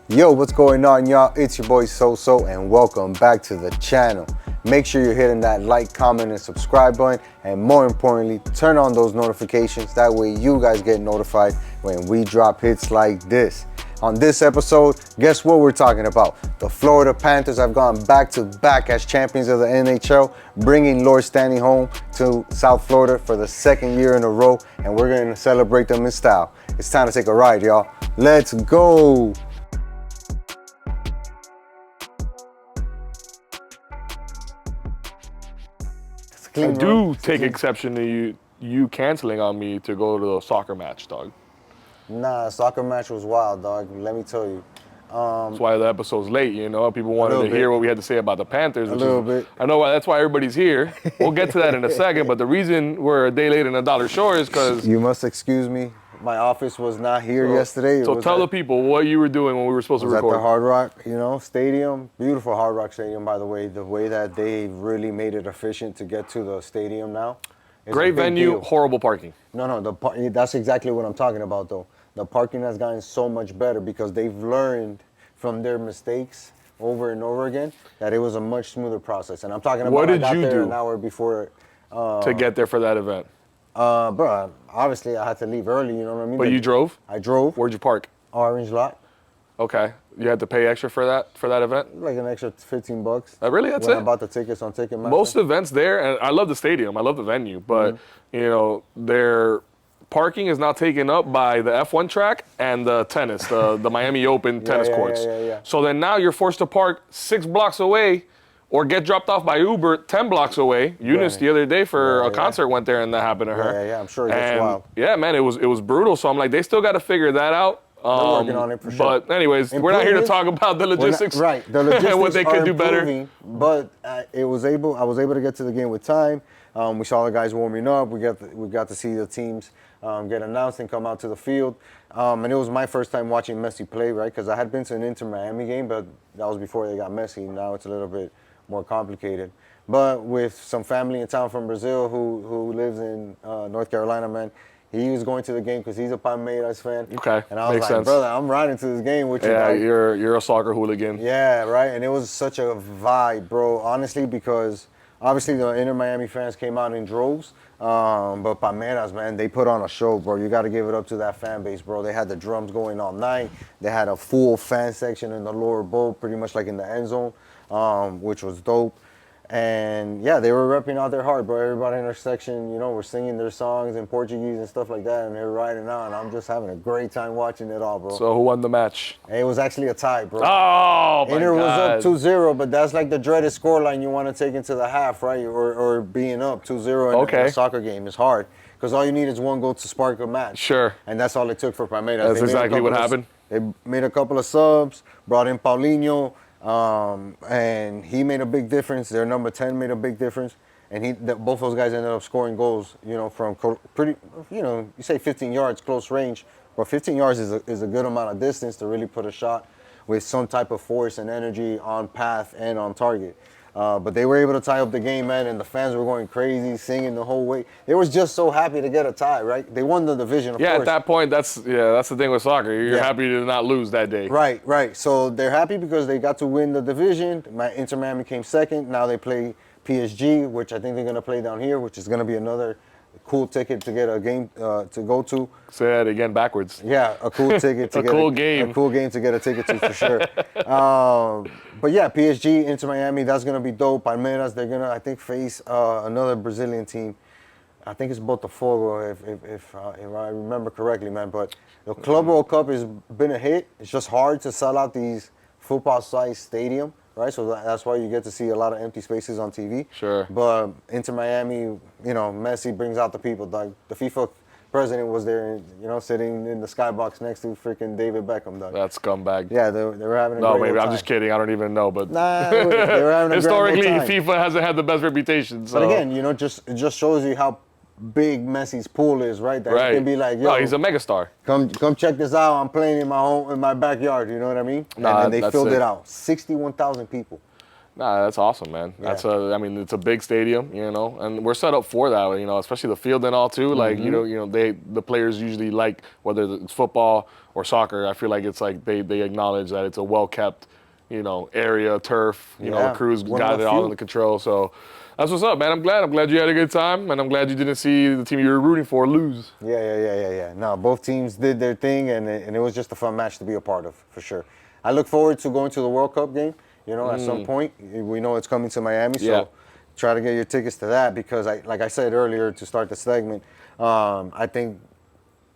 Yo, what's going on, y'all? It's your boy SoSo, and welcome back to the channel. Make sure you're hitting that like, comment, and subscribe button, and more importantly, turn on those notifications. That way you guys get notified when we drop hits like this. On this episode, guess what we're talking about? The Florida Panthers have gone back-to-back as champions of the NHL, bringing Lord Stanley home to South Florida for the second year in a row, and we're going to celebrate them in style. It's time to take a ride, y'all. Let's go! I do take exception to you canceling on me to go to a soccer match, dog. Nah, soccer match was wild, dog. Let me tell you. That's why the episode's late, you know? People wanted to hear what we had to say about the Panthers. A little bit. I know that's why everybody's here. We'll get to that in a second, but the reason we're a day late and $1 short is because... You must excuse me. My office was not here yesterday. So tell the people what you were doing when we were supposed to record. At the Hard Rock, Stadium. Beautiful Hard Rock Stadium, by the way. The way that they really made it efficient to get to the stadium now. Great venue, horrible parking. No, that's exactly what I'm talking about, though. The parking has gotten so much better because they've learned from their mistakes over and over again that it was a much smoother process. And I'm talking about what did I got you there do an hour before. To get there for that event? Bro, obviously I had to leave early, you know what I mean? But you drove? I drove. Where'd you park? Orange lot. Okay. You had to pay extra for that event? Like an extra $15. Really? That's when it? I bought the tickets on Ticketmaster. Most events there, and I love the stadium, I love the venue, but their parking is now taken up by the F1 track and the tennis, the Miami Open tennis courts. Yeah. So then now you're forced to park 6 blocks away or get dropped off by Uber 10 blocks away. Eunice the other day for a concert went there and that happened to her. Yeah, I'm sure it gets wild. Yeah, man, it was brutal. So I'm like, they still got to figure that out. They're working on it for sure. But anyways, we're not here to talk about the logistics. The logistics and what they could do improving, better. But I was able to get to the game with time. We saw the guys warming up. We got to see the teams get announced and come out to the field. And it was my first time watching Messi play, right? Because I had been to an Inter Miami game, but that was before they got Messi. Now it's a little bit more complicated. But with some family in town from Brazil who lives in North Carolina, man, he was going to the game because he's a Palmeiras fan. Okay, and I was makes like, sense. brother, I'm riding to this game with you. Yeah, dog. you're a soccer hooligan. Yeah, right. And it was such a vibe, bro. Honestly, because obviously the Inter Miami fans came out in droves. But Palmeiras, man, they put on a show, bro. You got to give it up to that fan base, bro. They had the drums going all night. They had a full fan section in the lower bowl, pretty much like in the end zone, which was dope. And yeah, they were repping out their heart, bro. Everybody in their section, were singing their songs in Portuguese and stuff like that, and they were riding out, and I'm just having a great time watching it all, bro. So who won the match? It was actually a tie, bro. Oh, my Inter God. was up 2-0, but that's like the dreaded scoreline you want to take into the half, right? Or being up 2-0 in a soccer game is hard because all you need is one goal to spark a match. Sure. And that's all it took for Palmeiras. That's exactly what happened. They made a couple of subs, brought in Paulinho, and he made a big difference. Their number 10 made a big difference. And both those guys ended up scoring goals, from pretty, you say 15 yards, close range. But 15 yards is a good amount of distance to really put a shot with some type of force and energy on path and on target. But they were able to tie up the game, man, and the fans were going crazy, singing the whole way. They was just so happy to get a tie, right? They won the division, of course. At that point, that's the thing with soccer. You're happy to not lose that day. Right. So they're happy because they got to win the division. Inter Miami came second. Now they play PSG, which I think they're going to play down here, which is going to be another cool ticket to get a game to go to. Say that again backwards. Yeah, a cool ticket to get a cool game to get a ticket to for sure. But yeah, PSG, Inter Miami, that's gonna be dope. Palmeiras, they're gonna I think face another Brazilian team. I think it's Botafogo if I remember correctly, man. But the Club World Cup has been a hit. It's just hard to sell out these football-sized stadium. Right, so that's why you get to see a lot of empty spaces on TV. Sure. But Inter Miami, Messi brings out the people. Like the FIFA president was there, sitting in the skybox next to freaking David Beckham. Dog. That scumbag. Yeah, they were having a no, great maybe time. I'm just kidding. I don't even know, but nah, they were having a historically, great time. FIFA hasn't had the best reputation. So. But again, it just shows you how big Messi's pool is, right? That right. He can be like, yo, he's a megastar. Come check this out. I'm playing in my backyard. You know what I mean? Nah, and they that's filled it out. 61,000 people. Nah, that's awesome, man. Yeah. I mean, it's a big stadium, you know, and we're set up for that, you know, especially the field and all too. Like, the players usually like whether it's football or soccer. I feel like it's like they acknowledge that it's a well kept, you know, area, turf. You know, the crews got it all under control. So that's what's up, man. I'm glad you had a good time, and I'm glad you didn't see the team you were rooting for lose. Yeah. No, both teams did their thing, and it was just a fun match to be a part of, for sure. I look forward to going to the World Cup game. You know, at some point, we know it's coming to Miami, so try to get your tickets to that because, like I said earlier to start the segment, I think,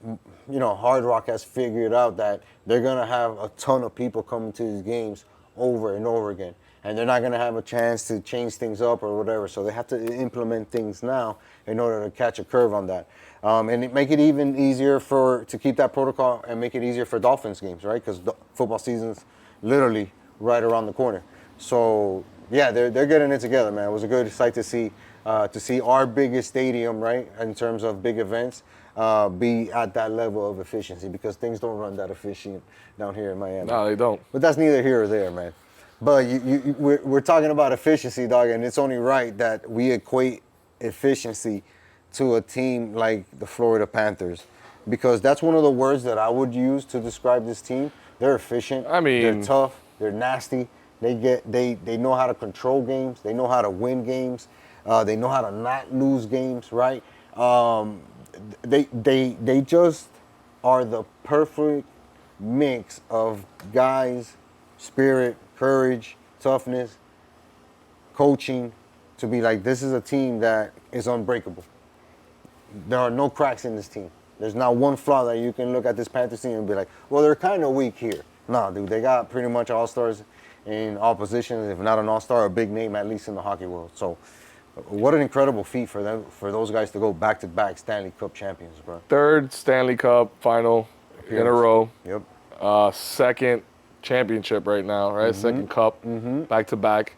you know, Hard Rock has figured out that they're going to have a ton of people coming to these games over and over again, and they're not going to have a chance to change things up or whatever, so they have to implement things now in order to catch a curve on that. And make it even easier to keep that protocol and make it easier for Dolphins games, right? Because the football season's literally right around the corner. So yeah, they're getting it together, man. It was a good sight to see our biggest stadium, right, in terms of big events, be at that level of efficiency because things don't run that efficient down here in Miami. No, they don't. But that's neither here or there, man. But we're talking about efficiency, dog, and it's only right that we equate efficiency to a team like the Florida Panthers because that's one of the words that I would use to describe this team. They're efficient. I mean, they're tough. They're nasty. They know how to control games. They know how to win games. They know how to not lose games, right? They just are the perfect mix of guys, spirit, courage, toughness, coaching, to be like, this is a team that is unbreakable. There are no cracks in this team. There's not one flaw that you can look at this Panthers team and be like, well, they're kind of weak here. No, dude, they got pretty much all-stars in all positions, if not an all-star, a big name at least in the hockey world. So what an incredible feat for them, for those guys to go back-to-back Stanley Cup champions, bro. Third Stanley Cup final in a row. Yep. Second championship right now, right? Second cup, back-to-back.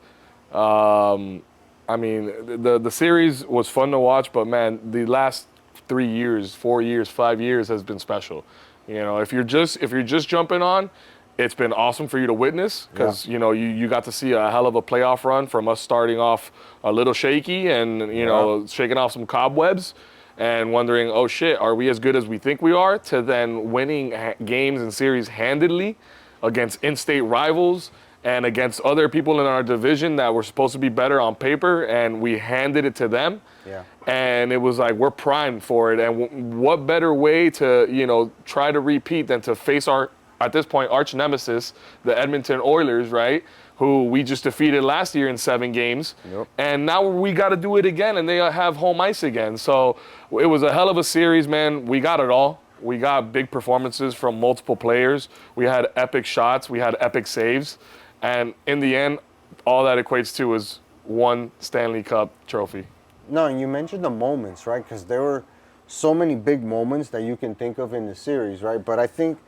I mean, the series was fun to watch, but man, the last 3 years, 4 years, 5 years has been special. You know, if you're just jumping on, it's been awesome for you to witness because, you know, you got to see a hell of a playoff run from us starting off a little shaky and, you know, shaking off some cobwebs and wondering, oh, shit, are we as good as we think we are, to then winning games and series handedly against in-state rivals and against other people in our division that were supposed to be better on paper, and we handed it to them. Yeah. And it was like, we're primed for it. And what better way to, you know, try to repeat than to face our, at this point, arch nemesis, the Edmonton Oilers, right? Who we just defeated last year in 7 games. Yep. And now we got to do it again, and they have home ice again. So it was a hell of a series, man. We got it all. We got big performances from multiple players. We had epic shots. We had epic saves. And in the end, all that equates to is one Stanley Cup trophy. No, and you mentioned the moments, right? Because there were so many big moments that you can think of in the series, right? But I think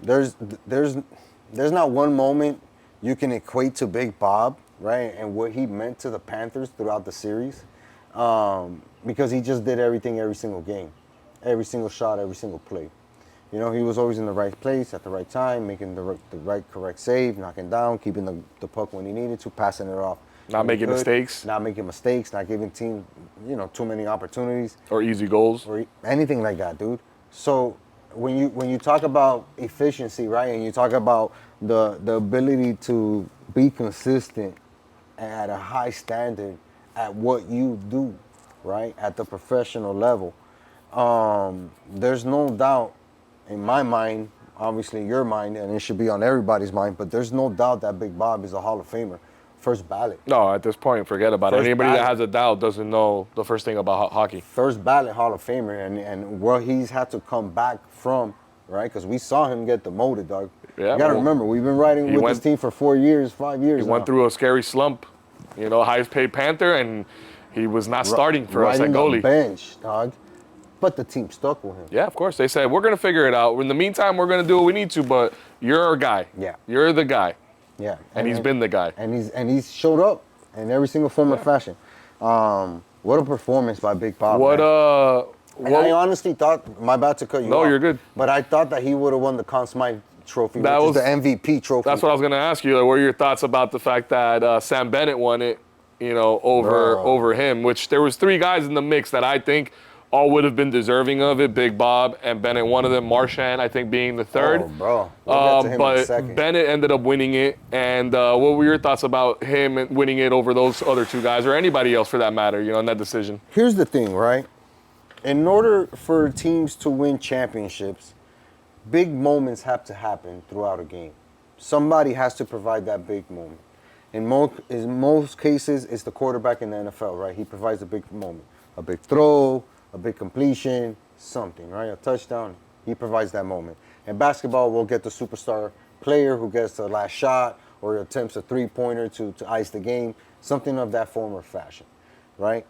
there's not one moment you can equate to Big Bob, right? And what he meant to the Panthers throughout the series, because he just did everything every single game, every single shot, every single play. You know, he was always in the right place at the right time, making the right correct save, knocking down, keeping the puck when he needed to, passing it off. Not making mistakes. Not making mistakes, not giving team, you know, too many opportunities. Or easy goals. Or anything like that, dude. So when you talk about efficiency, right, and you talk about the ability to be consistent at a high standard at what you do, right, at the professional level, there's no doubt in my mind, obviously your mind, and it should be on everybody's mind, but there's no doubt that Big Bob is a Hall of Famer. First ballot. No, at this point, forget about it. Anybody that has a doubt doesn't know the first thing about hockey. First ballot Hall of Famer, and where he's had to come back from, right? Because we saw him get demoted, dog. Yeah, you got to remember, we've been riding with this team for 4 years, 5 years He went through a scary slump, you know, highest paid Panther, and he was not starting for us at goalie. The bench, dog. But the team stuck with him. Yeah, of course. They said, we're going to figure it out. In the meantime, we're going to do what we need to, but you're our guy. Yeah. You're the guy. Yeah. And he's been the guy. And he's showed up in every single form of fashion. What a performance by Big Bob. I honestly thought, my bad to cut you off. No, you're good. But I thought that he would have won the Conn Smythe trophy, That which was is the MVP trophy. That's what I was going to ask you. Like, what are your thoughts about the fact that Sam Bennett won it, over him? Which there was 3 guys in the mix that I think all would have been deserving of it. Big Bob and Bennett, one of them. Marchand, I think, being the third. Oh, bro. We'll get to him in a But second. Bennett ended up winning it. And what were your thoughts about him winning it over those other 2 guys, or anybody else for that matter, in that decision? Here's the thing, right? In order for teams to win championships, big moments have to happen throughout a game. Somebody has to provide that big moment. In most cases, it's the quarterback in the NFL, right? He provides a big moment. A big throw, a big completion, something, right? A touchdown. He provides that moment. In basketball, we'll get the superstar player who gets the last shot or attempts a three-pointer to ice the game, something of that form or fashion, right?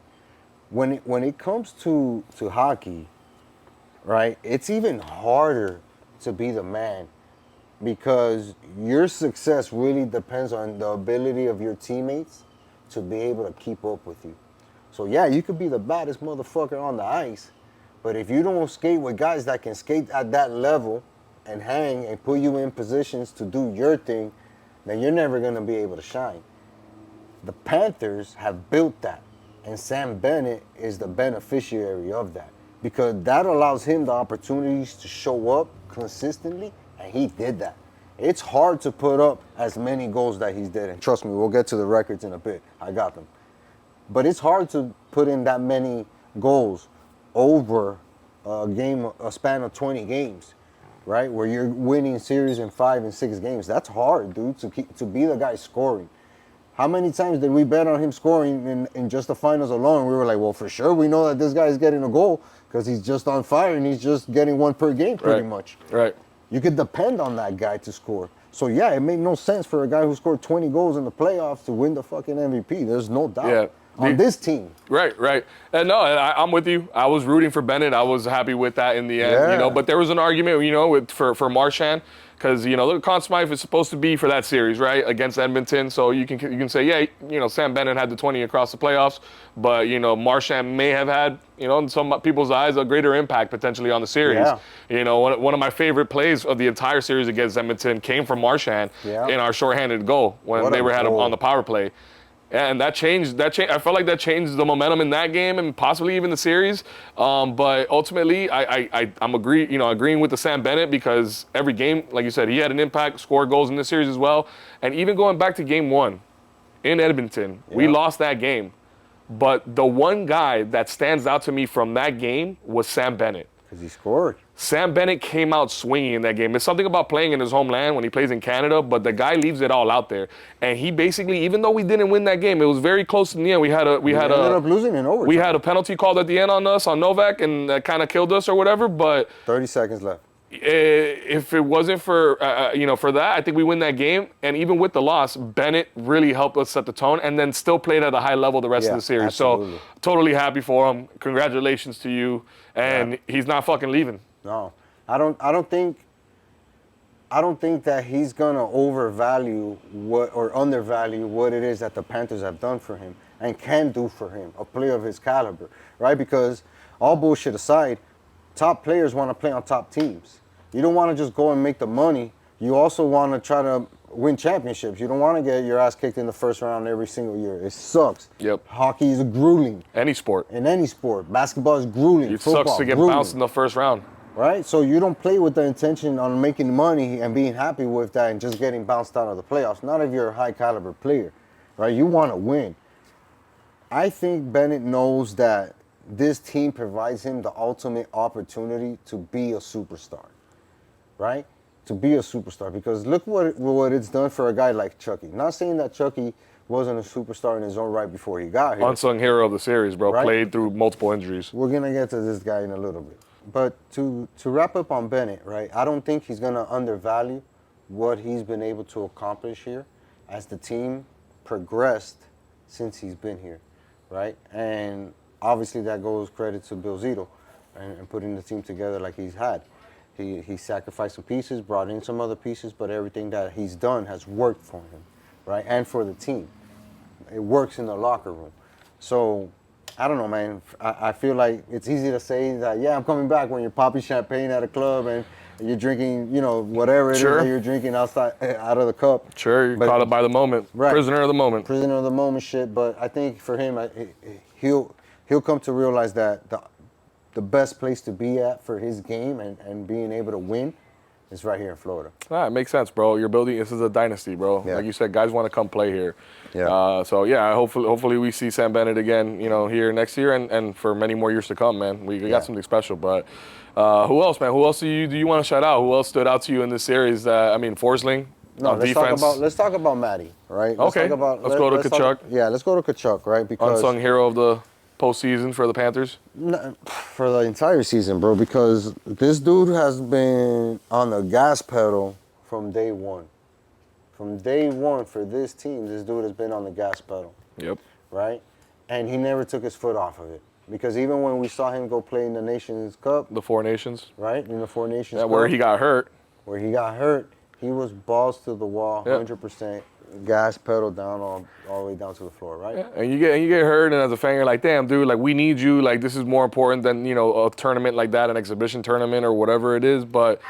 When it comes to hockey, right, it's even harder to be the man because your success really depends on the ability of your teammates to be able to keep up with you. So yeah, you could be the baddest motherfucker on the ice, but if you don't skate with guys that can skate at that level and hang and put you in positions to do your thing, then you're never going to be able to shine. The Panthers have built that, and Sam Bennett is the beneficiary of that because that allows him the opportunities to show up consistently, and he did that. It's hard to put up as many goals that he's did, and trust me, we'll get to the records in a bit. I got them. But it's hard to put in that many goals over a span of 20 games, right? Where you're winning series in 5 and 6 games. That's hard, dude, to be the guy scoring. How many times did we bet on him scoring in just the finals alone? We were like, well, for sure, we know that this guy is getting a goal because he's just on fire and he's just getting one per game pretty much. Right. You could depend on that guy to score. So, yeah, it made no sense for a guy who scored 20 goals in the playoffs to win the fucking MVP. There's no doubt. Yeah. On this team. Right. And I'm with you. I was rooting for Bennett. I was happy with that in the end, Yeah. But there was an argument, for Marchand, because, the Conn Smythe is supposed to be for that series, right, against Edmonton. So you can say, yeah, Sam Bennett had the 20 across the playoffs, but, Marchand may have had, in some people's eyes, a greater impact potentially on the series. Yeah. One of my favorite plays of the entire series against Edmonton came from Marchand in our shorthanded goal when had him on the power play. And that changed. I felt like that changed the momentum in that game and possibly even the series. But ultimately, I'm agreeing with the Sam Bennett because every game, like you said, he had an impact, scored goals in this series as well. And even going back to game 1 in Edmonton, we lost that game. But the one guy that stands out to me from that game was Sam Bennett. Because he scored. Sam Bennett came out swinging in that game. There's something about playing in his homeland when he plays in Canada, but the guy leaves it all out there. And he basically, even though we didn't win that game, it was very close in the end. We ended up losing in overtime. We had a penalty called at the end on us, on Novak, and that kind of killed us or whatever. But 30 seconds left. If it wasn't for for that, I think we win that game. And even with the loss, Bennett really helped us set the tone, and then still played at a high level the rest of the series. Absolutely. So totally happy for him. Congratulations to you. And he's not fucking leaving. No, I don't think that he's gonna overvalue or undervalue what it is that the Panthers have done for him and can do for him, a player of his caliber, right? Because all bullshit aside, top players want to play on top teams. You don't want to just go and make the money. You also want to try to win championships. You don't want to get your ass kicked in the first round every single year. It sucks. Yep. Hockey is grueling. Any sport. In any sport. Basketball is grueling. It Football, sucks to get grueling. bounced in the first round. Right? So you don't play with the intention on making money and being happy with that and just getting bounced out of the playoffs. Not if you're a high caliber player, right? You want to win. I think Bennett knows that this team provides him the ultimate opportunity to be a superstar, right? To be a superstar. Because look what it's done for a guy like Chucky. Not saying that Chucky wasn't a superstar in his own right before he got here. Unsung hero of the series, bro. Right? Played through multiple injuries. We're going to get to this guy in a little bit. But to wrap up on Bennett, right, I don't think he's going to undervalue what he's been able to accomplish here as the team progressed since he's been here, right? And obviously that goes credit to Bill Zito and putting the team together like he's had. He sacrificed some pieces, brought in some other pieces, but everything that he's done has worked for him, right, and for the team. It works in the locker room. So I don't know, man. I feel like it's easy to say that, yeah, I'm coming back when you're popping champagne at a club and you're drinking, whatever it is Sure. that you're drinking outside, out of the cup. Sure, you're But- caught up by the moment. Right. Prisoner of the moment. Prisoner of the moment shit. But I think for him, he'll come to realize that the best place to be at for his game and being able to win is right here in Florida. It makes sense, bro. You're building. This is a dynasty, bro. Yeah. Like you said, guys want to come play here. Yeah. So yeah, hopefully we see Sam Bennett again, here next year and for many more years to come, man. We got something special. But who else, man? Who else do you want to shout out? Who else stood out to you in this series? Forsling. No, on let's defense. talk about Matty, right? Okay. Let's go to Kachuk. Let's go to Kachuk, right? Because Unsung hero of the postseason for the Panthers. for the entire season, bro, because this dude has been on the gas pedal from day one. From day one for this team, this dude has been on the gas pedal. Yep. Right? And he never took his foot off of it. Because even when we saw him go play in the Nations Cup, The Four Nations. right? In the Four Nations Cup. Where he got hurt. Where he got hurt, he was balls to the wall, Yep. 100%. Gas pedal down all the way down to the floor, right? And you get hurt, and as a fan, you're like, damn, dude, like we need you. Like this is more important than a tournament like that, an exhibition tournament or whatever it is. But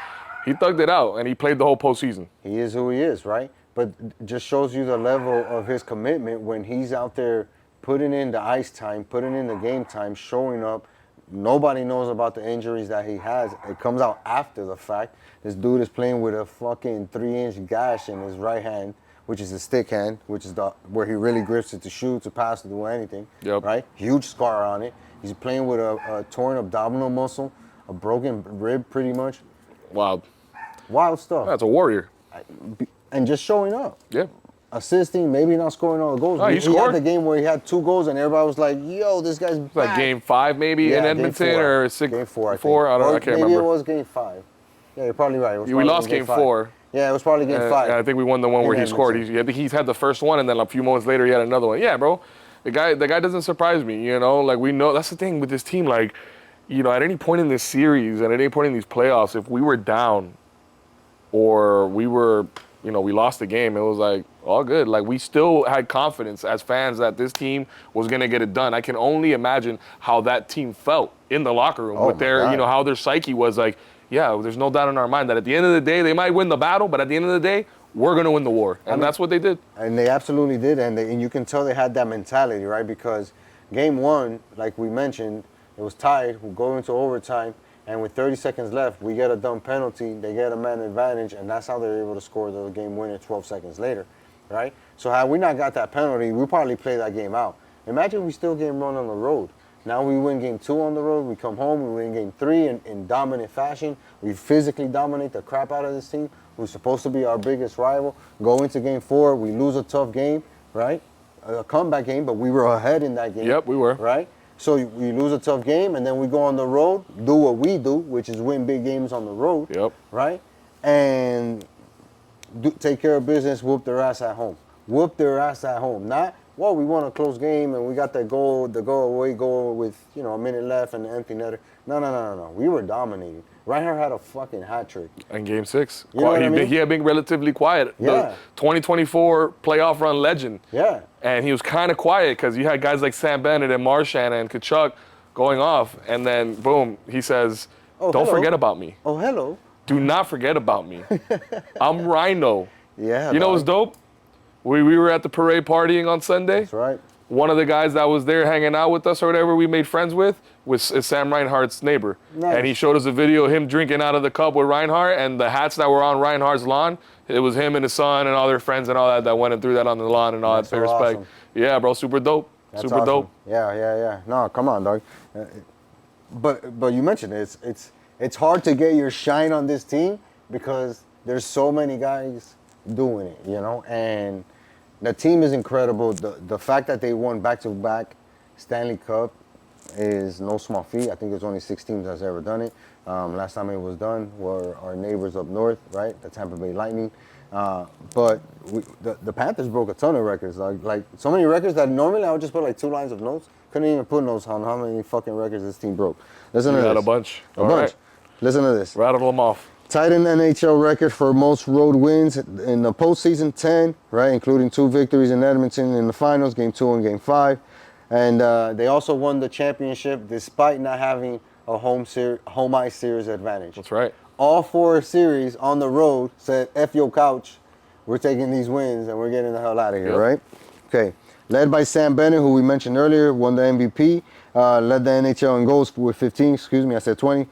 he thugged it out, and he played the whole postseason. He is who he is, right? But it just shows you the level of his commitment when he's out there putting in the ice time, putting in the game time, showing up. Nobody knows about the injuries that he has. It comes out after the fact. This dude is playing with a fucking 3-inch gash in his right hand, which is his stick hand, which is where he really grips it to shoot, to pass, to do anything. Yep. Right? Huge scar on it. He's playing with a torn abdominal muscle, a broken rib pretty much. Wow. Wild stuff. That's a warrior. And just showing up. Yeah. Assisting, maybe not scoring all the goals. Oh, he He scored. had the game where he had 2 goals and everybody was like, yo, this guy's It's like back. game 5 maybe in Game Edmonton 4. or 6. Game 4, I think. I don't know. Or I can't maybe remember. it was game 5. Yeah, you're probably right. It was We probably lost game 5. 4. Yeah, it was probably game 5. And I think we won the one In where he scored. Edmonton. I think he's had the first one, and then a few moments later he had another one. Yeah, bro. The guy doesn't surprise me. Like we know that's the thing with this team. Like, at any point in this series and at any point in these playoffs, if we were down or we were, we lost the game, it was like all good. Like we still had confidence as fans that this team was gonna get it done. I can only imagine how that team felt in the locker room with my their, God. how their psyche was like. Yeah, there's no doubt in our mind that at the end of the day, they might win the battle, but at the end of the day, we're going to win the war. And that's what they did. And they absolutely did. And you can tell they had that mentality, right? Because game 1, like we mentioned, it was tied. We go into overtime. And with 30 seconds left, we get a dumb penalty. They get a man advantage. And that's how they're able to score the game winner 12 seconds later, right? So had we not got that penalty, we probably play that game out. Imagine we still game run on the road. Now we win game 2 on the road. We come home. We win game 3 in dominant fashion. We physically dominate the crap out of this team, who's supposed to be our biggest rival. Go into game 4. We lose a tough game, right? A comeback game, but we were ahead in that game. Yep, we were. Right? So we lose a tough game, and then we go on the road, do what we do, which is win big games on the road. Yep. Right? And take care of business, whoop their ass at home. Whoop their ass at home. Not, well, we won a close game and we got that goal, the away goal with, a minute left and the empty netter. No. We were dominating. Reinhardt had a fucking hat trick. In game 6. You know what I mean? He had been relatively quiet. Yeah. The 2024 playoff run legend. Yeah. And he was kind of quiet because you had guys like Sam Bennett and Marchand and Kachuk going off. And then, boom, he says, don't hello. forget about me. Oh, hello. Do not forget about me. I'm Rhino. Yeah. You know what's dope? We were at the parade partying on Sunday. That's right. One of the guys that was there hanging out with us or whatever we made friends with is Sam Reinhardt's neighbor. Nice. And he showed us a video of him drinking out of the cup with Reinhardt, and the hats that were on Reinhardt's lawn, it was him and his son and all their friends and all that went and threw that on the lawn and all That's that. so Respect. awesome. Yeah, bro, super dope. That's super awesome. dope. Yeah. No, come on, dog. But you mentioned it. It's hard to get your shine on this team because there's so many guys doing it, and the team is incredible. The fact that they won back-to-back Stanley Cup is no small feat. I think there's only 6 teams that's ever done it. Last time it was done were our neighbors up north, right? The Tampa Bay Lightning. But the Panthers broke a ton of records. Like so many records that normally I would just put like 2 lines of notes. Couldn't even put notes on how many fucking records this team broke. Listen to You this. got a bunch. A All bunch. right. Listen to this. Rattle them off. Tied in NHL record for most road wins in the postseason, 10, right, including 2 victories in Edmonton in the finals, game 2 and game 5. And they also won the championship despite not having a home ice series advantage. That's right. all 4 series on the road said, F your couch, we're taking these wins and we're getting the hell out of here, right? Okay. Led by Sam Bennett, who we mentioned earlier, won the MVP, led the NHL in goals with 15, I said 20,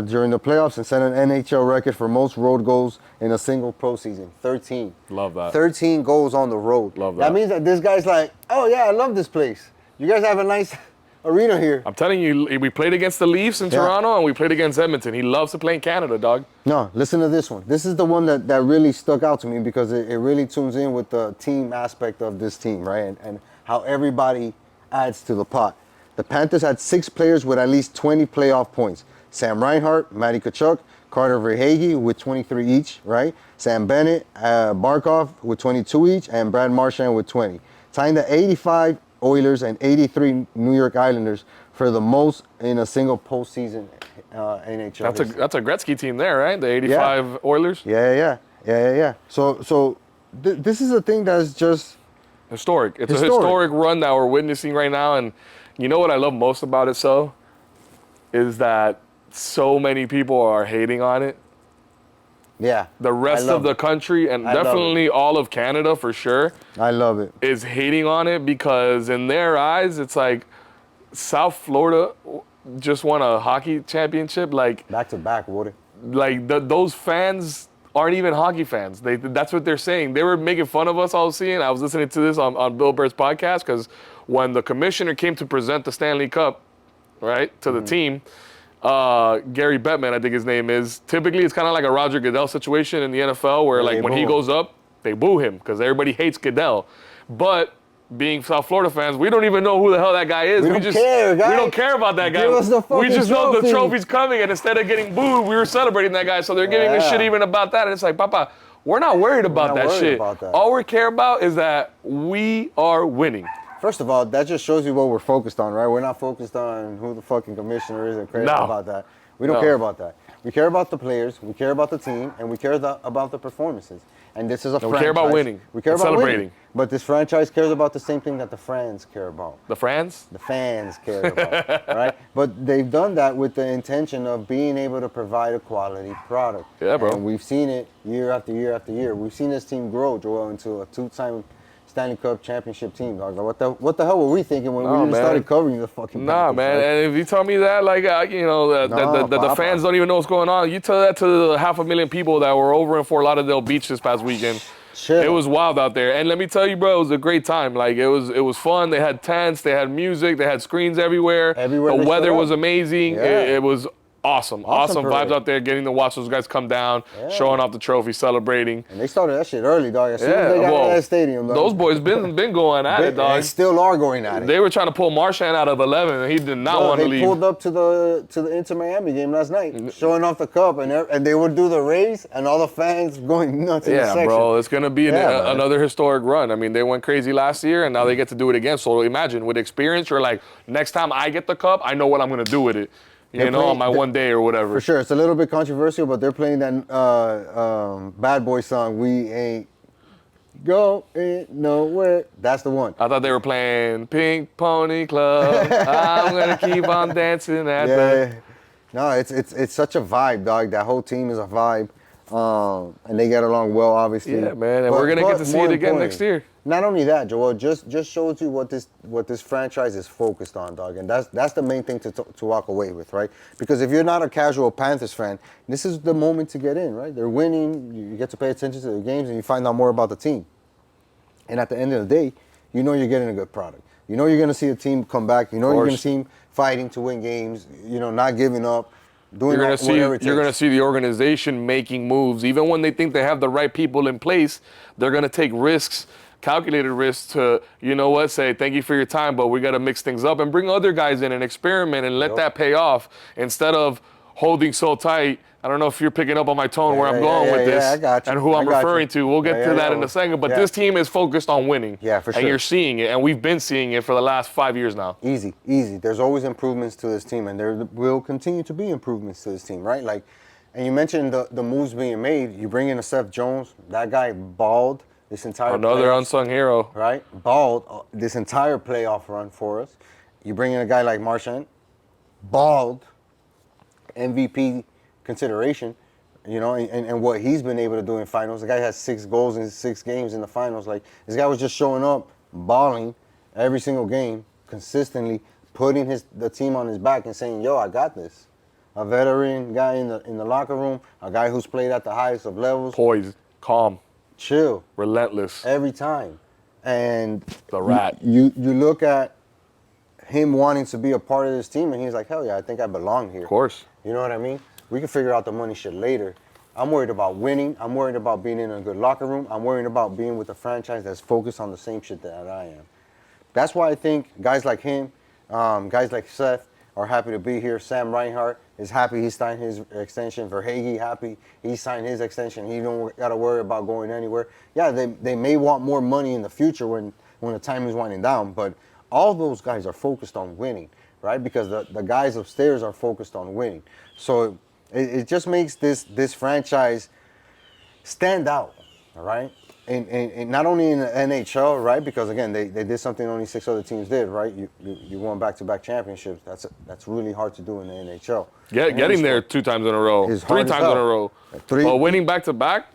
during the playoffs, and set an NHL record for most road goals in a single postseason, 13. Love that. 13 goals on the road. Love that. That means that this guy's like, oh yeah, I love this place. You guys have a nice arena here. I'm telling you, we played against the Leafs in Toronto and we played against Edmonton. He loves to play in Canada, dog. No, listen to this one. This is the one that really stuck out to me because it really tunes in with the team aspect of this team, right? And how everybody adds to the pot. The Panthers had 6 players with at least 20 playoff points. Sam Reinhart, Matty Tkachuk, Carter Verhaeghe with 23 each, right? Sam Bennett, Barkov with 22 each, and Brad Marchand with 20. Tying the 85 Oilers and 83 New York Islanders for the most in a single postseason NHL. That's a Gretzky team there, right? The 85 Oilers. Yeah. So this is a thing that's just historic. It's a historic run that we're witnessing right now, and you know what I love most about it, is that so many people are hating on it. Yeah. The rest of the country, and definitely all of Canada for sure. I love it. Is hating on it because in their eyes, it's like South Florida just won a hockey championship. Like back to back, Woody. Like those fans aren't even hockey fans. That's what they're saying. They were making fun of us. I was listening to this on Bill Burr's podcast because when the commissioner came to present the Stanley Cup, right, to the team. Gary Bettman, I think his name is. Typically, it's kind of like a Roger Goodell situation in the NFL where, like, when he goes up, they boo him because everybody hates Goodell. But being South Florida fans, we don't even know who the hell that guy is. We don't care, guys. We don't care about that guy. Give us the fucking we just know trophy. the trophy's coming, and instead of getting booed, we were celebrating that guy. So they're giving a shit even about that. And it's like, Papa, we're not worried about that shit. All we care about is that we are winning. First of all, that just shows you what we're focused on, right? We're not focused on who the fucking commissioner is and crazy about that. We don't care about that. We care about the players, we care about the team, and we care about the performances. And this is a franchise. We care about winning. We care about celebrating. Winning. But this franchise cares about the same thing that the fans care about. The fans? The fans care about, right? But they've done that with the intention of being able to provide a quality product. Yeah, bro. And we've seen it year after year after year. We've seen this team grow, Joel, into a 2-time Stanley Cup championship team, dog. Like, what the hell were we thinking when we started covering the fucking Nah, Panthers, man. right? And if you tell me that, like, the fans don't even know what's going on, you tell that to the 500,000 people that were over in Fort Lauderdale Beach this past weekend. Shit. It was wild out there. And let me tell you, bro, it was a great time. Like, it was fun. They had tents, they had music, they had screens everywhere. The weather was amazing. Yeah. It was awesome vibes parade. out there, getting to watch those guys come down, showing off the trophy, celebrating. And they started that shit early, dog. As soon as they got out of that stadium, dog. Those boys been going at it, dog. They still are going at it. They were trying to pull Marchand out of 11, and he did not want to leave. They pulled up to the Inter Miami game last night, showing off the cup, and they would do the race, and all the fans going nuts in the section. Yeah, bro, it's going to be another historic run. I mean, they went crazy last year, and now they get to do it again. So imagine, with experience, you're like, next time I get the cup, I know what I'm going to do with it. On my one day or whatever. For sure. It's a little bit controversial, but they're playing that Bad Boy song, We Ain't Going Nowhere. That's the one. I thought they were playing Pink Pony Club. I'm going to keep on dancing at the... No, it's such a vibe, dog. That whole team is a vibe. And they get along well, obviously. Yeah, man. And we're going to get to see it again next year. Not only that, Joel, just shows you what this franchise is focused on, dog, and that's the main thing to walk away with, right? Because if you're not a casual Panthers fan, this is the moment to get in, right? They're winning, you get to pay attention to the games, and you find out more about the team. And at the end of the day, you know you're getting a good product. You know you're going to see a team come back. You know you're going to see them fighting to win games. Not giving up. You're going to see the organization making moves, even when they think they have the right people in place. They're going to take risks. Calculated risks to, say thank you for your time, but we got to mix things up and bring other guys in and experiment and let that pay off instead of holding so tight. I don't know if you're picking up on my tone where I'm going with this I got you. and who I'm referring to. We'll get to that in a second, but this team is focused on winning. Yeah, for sure. And you're seeing it, and we've been seeing it for the last 5 years now. Easy. There's always improvements to this team, and there will continue to be improvements to this team, right? Like, and you mentioned the moves being made. You bring in a Seth Jones. That guy balled. This entire another unsung hero, right? Balled this entire playoff run for us. You bring in a guy like Marchand, balled, MVP consideration, You know, and what he's been able to do in finals. The guy has 6 goals in 6 games in the finals. Like, this guy was just showing up, balling every single game, consistently putting the team on his back and saying, yo, I got this. A veteran guy in the locker room, a guy who's played at the highest of levels. Poised, calm, chill, relentless, every time. And the rat. You look at him wanting to be a part of this team, and he's like, hell yeah, I think I belong here. Of course. You know what I mean? We can figure out the money shit later. I'm worried about winning. I'm worried about being in a good locker room. I'm worried about being with a franchise that's focused on the same shit that I am. That's why I think guys like him, guys like Seth, are happy to be here. Sam Reinhart is happy he signed his extension. Verhage happy he signed his extension. He don't got to worry about going anywhere. Yeah, they may want more money in the future when the time is winding down, but all those guys are focused on winning, right? Because the guys upstairs are focused on winning. So it just makes this franchise stand out, all right? And not only in the NHL, right? Because again, they did something only 6 other teams did, right? You won back-to-back championships. That's really hard to do in the NHL. Getting there 2 times in a row, 3 times in a row, but winning back-to-back.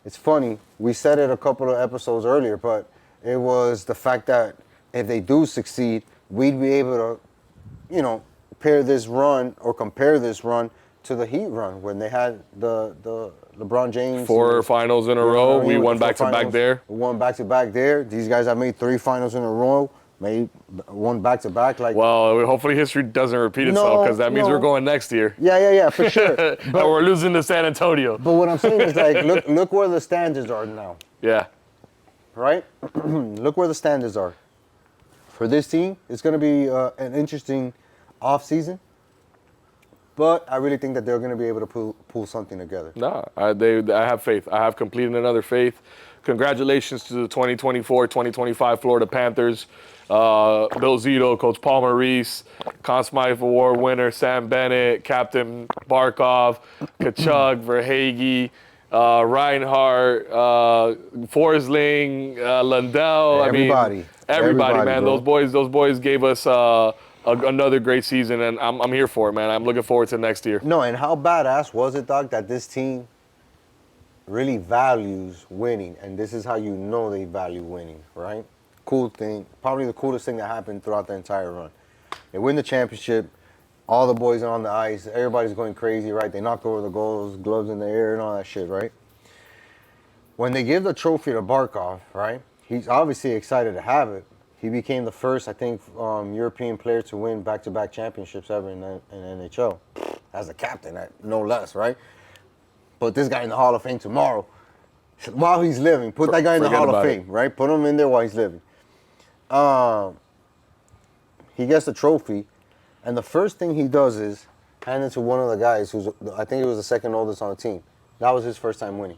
It's funny. We said it a couple of episodes earlier, but it was the fact that if they do succeed, we'd be able to, you know, pair this run or compare this run to the Heat run when they had the LeBron James 4 finals in a row. We won back-to-back there. We won back-to-back there. These guys have made 3 finals in a row. Made 1 back-to-back. Like, well, hopefully history doesn't repeat itself, because that means we're going next year. Yeah, for sure. And we're losing to San Antonio. But what I'm saying is, like, look where the standards are now. Yeah. Right? Look where the standards are. For this team, it's going to be an interesting off-season. But I really think that they're going to be able to pull something together. No, I have faith. I have complete and another faith. Congratulations to the 2024-2025 Florida Panthers. Bill Zito, Coach Paul Maurice, Conn Smythe Award winner Sam Bennett, Captain Barkov, Kachuk, Verhage, Reinhart, Forsling, Lundell. Everybody, man. Bro. Those boys gave us another great season, and I'm here for it, man. I'm looking forward to next year. No, and how badass was it, Doc, that this team really values winning, and this is how you know they value winning, right? Cool thing, probably the coolest thing that happened throughout the entire run. They win the championship, all the boys are on the ice, everybody's going crazy, right? They knocked over the goals, gloves in the air, and all that shit, right? When they give the trophy to Barkov, right? He's obviously excited to have it. He became the first, I think, European player to win back-to-back championships ever in NHL. As a captain, no less, right? Put this guy in the Hall of Fame tomorrow while he's living. Put that guy in the Hall of Fame, right? Put him in there while he's living. He gets the trophy, and the first thing he does is hand it to one of the guys who's, I think it was the second oldest on the team. That was his first time winning.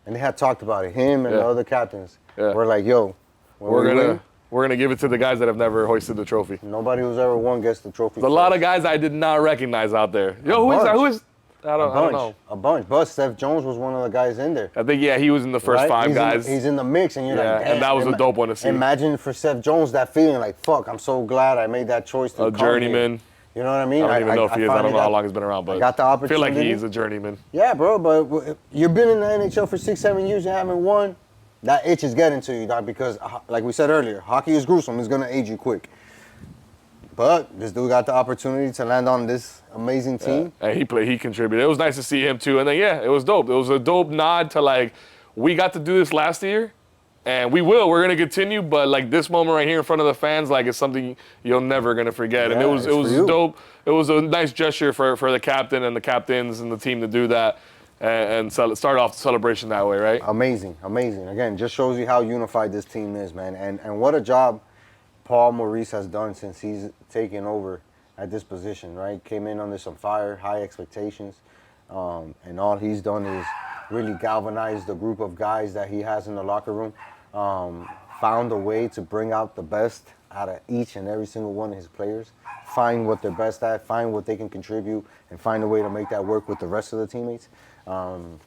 And they had talked about it. Him and the other captains were like, yo, we're going to give it to the guys that have never hoisted the trophy. Nobody who's ever won gets the trophy. There's a lot of guys I did not recognize out there. Yo, who is? I don't know. A bunch. But Seth Jones was one of the guys in there. I think, he was in the first 5 guys. He's in the mix, and you're like, damn. And that was a dope one to see. Imagine for Seth Jones that feeling like, fuck, I'm so glad I made that choice to a come journeyman. Here. You know what I mean? I don't even know if he is. I don't know how long he's been around, but I got the opportunity. I feel like he's a journeyman. Yeah, bro, but you've been in the NHL for 6-7 years, you haven't won. That itch is getting to you, Doc, because like we said earlier, hockey is gruesome. It's going to age you quick. But this dude got the opportunity to land on this amazing team. Yeah. And he contributed. It was nice to see him too. And then, it was dope. It was a dope nod to, like, we got to do this last year, and we're going to continue. But, like, this moment right here in front of the fans, like, it's something you're never going to forget. And it was dope. It was a nice gesture for the captain and the captains and the team to do that. And start off the celebration that way, right? Amazing. Again, just shows you how unified this team is, man. And what a job Paul Maurice has done since he's taken over at this position, right? Came in under some fire, high expectations. And all he's done is really galvanize the group of guys that he has in the locker room. Found a way to bring out the best out of each and every single one of his players. Find what they're best at, find what they can contribute, and find a way to make that work with the rest of the teammates.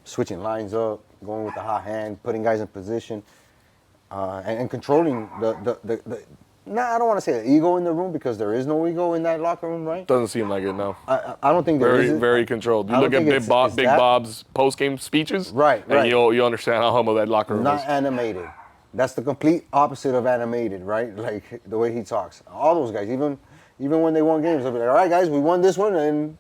Switching lines up, going with the hot hand, putting guys in position, and controlling the I don't want to say ego in the room because there is no ego in that locker room, right? Doesn't seem like it, no. I don't think there is. Very controlled. You I don't look at think it's Big that. Bob's post-game speeches, Right. and you'll understand how humble that locker room Not is. animated. That's the complete opposite of animated, right? Like the way he talks. All those guys, even when they won games, they'll be like, "All right, guys, we won this one, and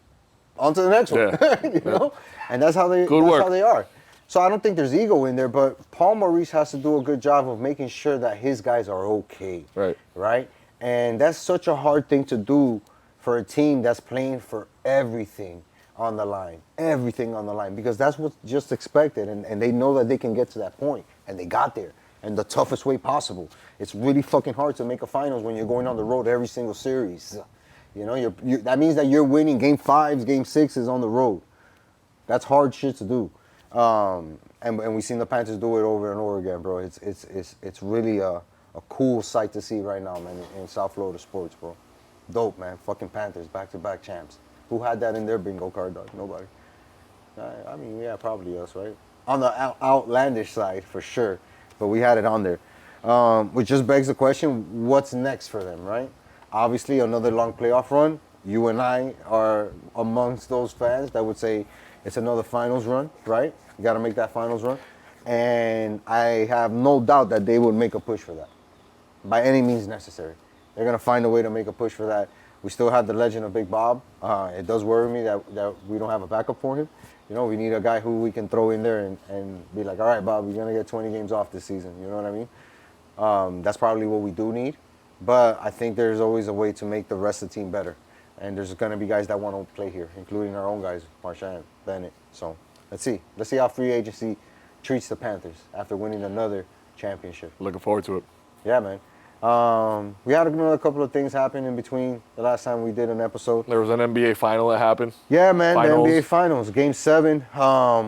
on to the next one." Yeah. You know, and that's how they are. So I don't think there's ego in there, but Paul Maurice has to do a good job of making sure that his guys are okay. Right. Right? And that's such a hard thing to do for a team that's playing for everything on the line. Everything on the line. Because that's what's just expected. And they know that they can get to that point. And they got there. And the toughest way possible. It's really fucking hard to make a finals when you're going on the road every single series. You know, that means that you're winning game 5s, game 6s on the road. That's hard shit to do. And we've seen the Panthers do it over and over again, bro. It's really a cool sight to see right now, man, in South Florida sports, bro. Dope, man. Fucking Panthers, back-to-back champs. Who had that in their bingo card, dog? Nobody. I mean, yeah, probably us, right? On the outlandish side, for sure. But we had it on there. Which just begs the question, what's next for them, right? Obviously, another long playoff run. You and I are amongst those fans that would say it's another finals run, right? You got to make that finals run. And I have no doubt that they would make a push for that by any means necessary. They're going to find a way to make a push for that. We still have the legend of Big Bob. It does worry me that we don't have a backup for him. You know, we need a guy who we can throw in there and be like, all right, Bob, you're going to get 20 games off this season. You know what I mean? That's probably what we do need. But I think there's always a way to make the rest of the team better. And there's going to be guys that want to play here, including our own guys, Marchand, Bennett. So let's see. Let's see how free agency treats the Panthers after winning another championship. Looking forward to it. Yeah, man. We had another couple of things happen in between the last time we did an episode. There was an NBA final that happened. Yeah, man, Finals. the NBA Finals. Game 7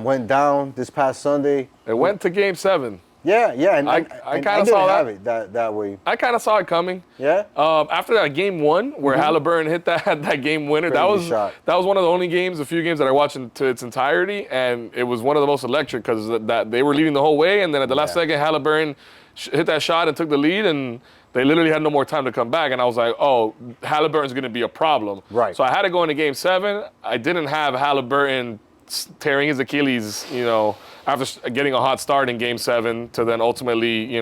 went down this past Sunday. It went to Game 7. Yeah, and I kind of saw have it that way. I kind of saw it coming. Yeah. After that Game 1, where Halliburton hit that game winner, that was one of the only games, a few games that I watched to its entirety, and it was one of the most electric because that they were leading the whole way, and then at the last second, Halliburton hit that shot and took the lead, and they literally had no more time to come back, and I was like, oh, Halliburton's going to be a problem. Right. So I had to go into Game 7. I didn't have Halliburton tearing his Achilles, after getting a hot start in Game 7 to then ultimately,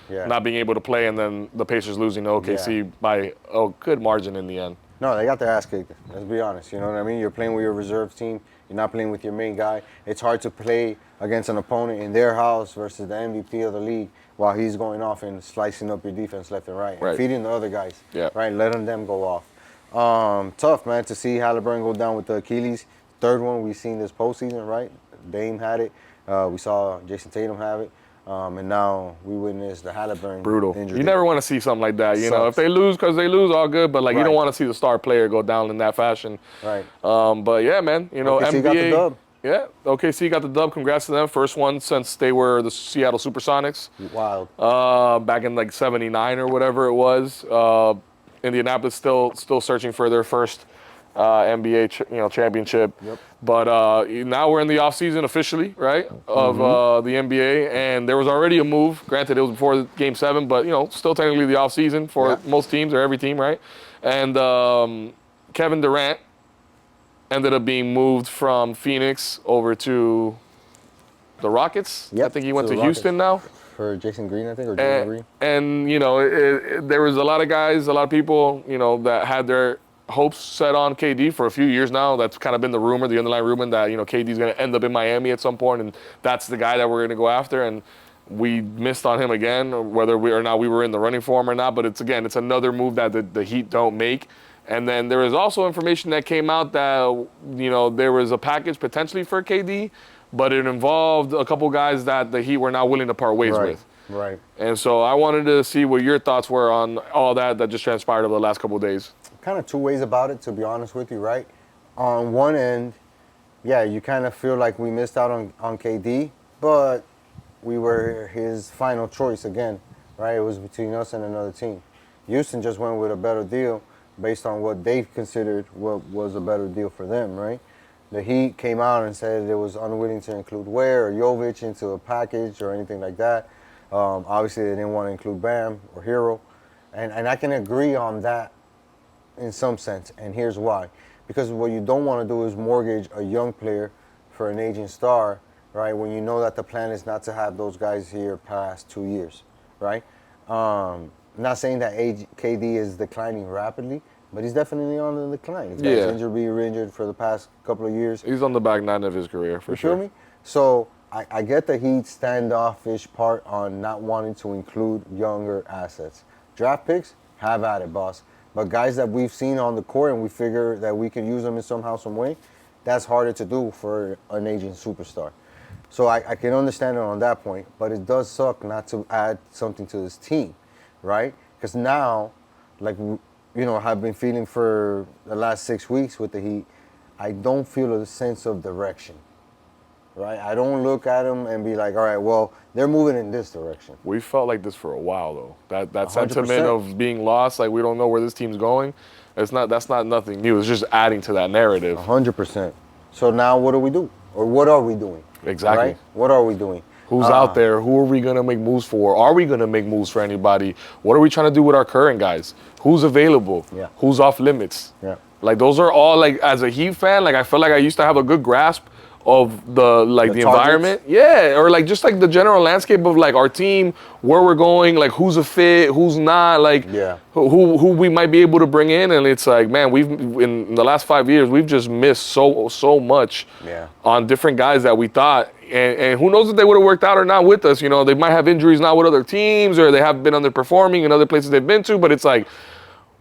not being able to play, and then the Pacers losing to OKC by a good margin in the end. No, they got their ass kicked. Let's be honest. You know what I mean? You're playing with your reserve team. You're not playing with your main guy. It's hard to play against an opponent in their house versus the MVP of the league while he's going off and slicing up your defense left and right. And feeding the other guys. Yeah. Right? Letting them go off. Tough, man, to see Halliburton go down with the Achilles. Third one we've seen this postseason, right? Dame had it. We saw Jason Tatum have it. And now we witnessed the Halliburton injury. You never want to see something like that. You know, if they lose because they lose, all good. But, you don't want to see the star player go down in that fashion. Right. But, yeah, man, OKC NBA. got the dub. Yeah, OKC got the dub. Congrats to them. First one since they were the Seattle Supersonics. Wild. Back in, 79 or whatever it was. Indianapolis still searching for their first NBA championship. Yep. But now we're in the offseason officially, right, of the NBA. And there was already a move. Granted, it was before Game 7, but, still technically the offseason for most teams or every team, right? And Kevin Durant ended up being moved from Phoenix over to the Rockets. Yep, I think he went to Houston now. For Jason Green, I think, or Jason Green. And, there was a lot of guys, a lot of people, that had their hopes set on KD for a few years now. That's kind of been the rumor, the underlying rumor that, KD's going to end up in Miami at some point, and that's the guy that we're going to go after. And we missed on him again, whether we were in the running for him or not. But it's another move that the Heat don't make. And then there was also information that came out that, there was a package potentially for KD, but it involved a couple guys that the Heat were not willing to part ways with. Right. And so I wanted to see what your thoughts were on all that just transpired over the last couple of days. Kind of two ways about it, to be honest with you, right? On one end, yeah, you kind of feel like we missed out on KD, but we were his final choice again, right? It was between us and another team. Houston just went with a better deal based on what they considered what was a better deal for them, right? The Heat came out and said it was unwilling to include Ware or Jovic into a package or anything like that. Obviously, they didn't want to include Bam or Hero. And I can agree on that in some sense, and here's why. Because what you don't want to do is mortgage a young player for an aging star, right? When you know that the plan is not to have those guys here past 2 years, right? Not saying that KD is declining rapidly, but he's definitely on the decline. He's got injured, re-injured for the past couple of years. He's on the back nine of his career, for sure. You feel me? So I get the Heat standoffish part on not wanting to include younger assets. Draft picks, have at it, boss. But guys that we've seen on the court and we figure that we can use them in somehow, some way, that's harder to do for an aging superstar. So I can understand it on that point, but it does suck not to add something to this team, right? Because now, like, I've been feeling for the last 6 weeks with the Heat, I don't feel a sense of direction, right? I don't look at them and be like, all right, well, they're moving in this direction. We felt like this for a while, though. That sentiment of being lost, like we don't know where this team's going, that's not nothing new. It's just adding to that narrative. 100%. So now what do we do? Or what are we doing? Exactly. Right? What are we doing? Who's out there? Who are we going to make moves for? Are we going to make moves for anybody? What are we trying to do with our current guys? Who's available? Yeah. Who's off limits? Yeah. Like, those are all, like, as a Heat fan, like, I feel like I used to have a good grasp of the environment. Yeah, or like just like the general landscape of like our team, where we're going, like who's a fit, who's not, like who we might be able to bring in. And it's like, man, we've in the last 5 years, we've just missed so much on different guys that we thought. And who knows if they would have worked out or not with us. They might have injuries now with other teams, or they have been underperforming in other places they've been to, but it's like,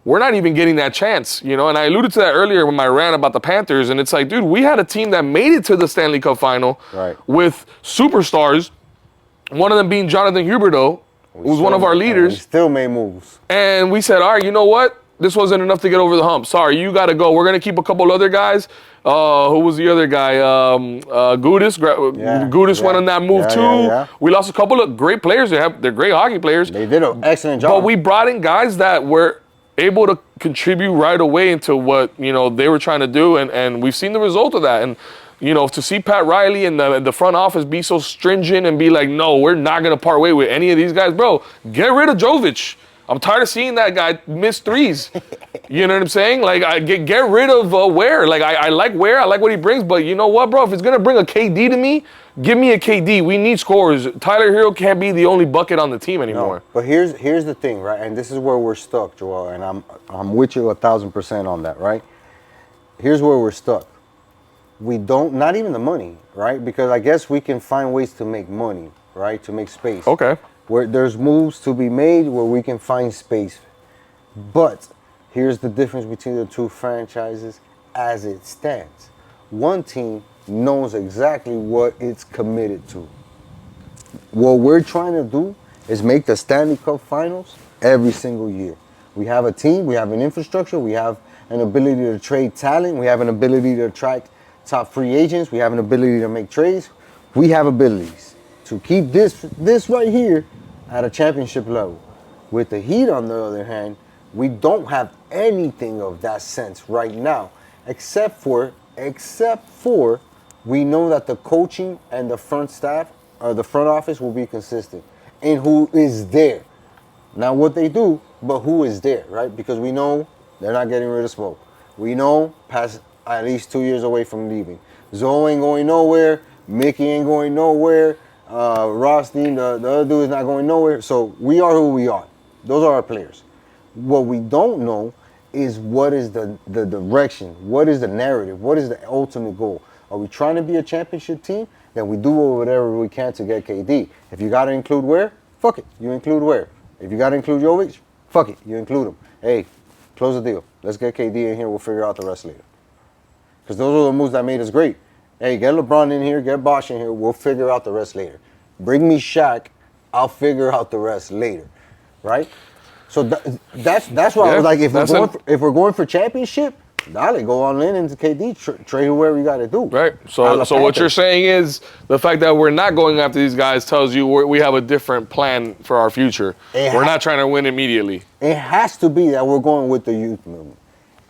we're not even getting that chance, And I alluded to that earlier when I ran about the Panthers, and it's like, dude, we had a team that made it to the Stanley Cup final with superstars, one of them being Jonathan Huberdeau, who was one of our leaders. We still made moves. And we said, all right, you know what? This wasn't enough to get over the hump. Sorry, you got to go. We're going to keep a couple other guys. Who was the other guy? Gudis. Gudis went on that move too. Yeah. We lost a couple of great players. They're great hockey players. They did an excellent job. But we brought in guys that were able to contribute right away into what they were trying to do, and we've seen the result of that. And to see Pat Riley and the front office be so stringent and be like, no, we're not gonna part way with any of these guys, bro. Get rid of Jovic. I'm tired of seeing that guy miss threes. You know what I'm saying? Like, get rid of Ware. Like, I like Ware. I like what he brings. But you know what, bro? If it's going to bring a KD to me, give me a KD. We need scorers. Tyler Hero can't be the only bucket on the team anymore. No, but here's the thing, right? And this is where we're stuck, Joel. And I'm with you 1,000% on that, right? Here's where we're stuck. We don't, not even the money, right? Because I guess we can find ways to make money, right? To make space. Okay. Where there's moves to be made where we can find space. But here's the difference between the two franchises as it stands. One team knows exactly what it's committed to. What we're trying to do is make the Stanley Cup Finals every single year. We have a team, we have an infrastructure, we have an ability to trade talent, we have an ability to attract top free agents, we have an ability to make trades. We have abilities to keep this right here at a championship level. With the Heat, on the other hand, we don't have anything of that sense right now, except for we know that the coaching and the front staff, or the front office, will be consistent in who is there. Not what they do, but who is there, right? Because we know they're not getting rid of Smoke. We know past at least 2 years away from leaving. Zoe ain't going nowhere. Mickey ain't going nowhere. Rothstein, the other dude, is not going nowhere. So we are who we are. Those are our players. What we don't know is what is the direction, what is the narrative, what is the ultimate goal. Are we trying to be a championship team? Then we do whatever we can to get KD. If you got to include Ware, fuck it, you include Ware. If you got to include Jovic, fuck it, you include him. Hey, close the deal. Let's get KD in here. We'll figure out the rest later. Because those are the moves that made us great. Hey, get LeBron in here, get Bosh in here. We'll figure out the rest later. Bring me Shaq. I'll figure out the rest later, right? So that's why I was like, if we're going for championship, dale, go on in into KD, trade whoever you got to do. Right. So what you're saying is the fact that we're not going after these guys tells you we have a different plan for our future. We're not trying to win immediately. It has to be that we're going with the youth movement.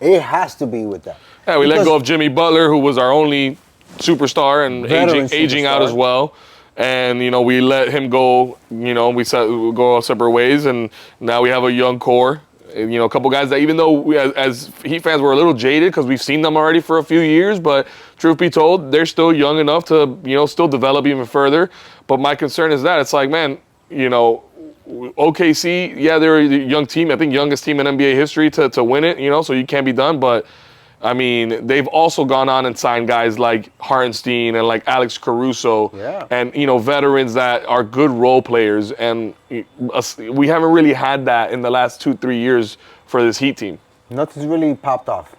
It has to be with that. Yeah, we let go of Jimmy Butler, who was our only superstar and aging out as well. and we let him go. We go our separate ways, and now we have a young core. A couple guys that, even though we, as Heat fans, we're a little jaded because we've seen them already for a few years, but truth be told, they're still young enough to still develop even further. But my concern is that it's like, man, OKC, yeah, they're a young team. I think youngest team in NBA history to win it, so you can't be done. But, I mean, they've also gone on and signed guys like Hartenstein and like Alex Caruso. Yeah. And, veterans that are good role players. And we haven't really had that in the last 2-3 years for this Heat team. Nothing's really popped off,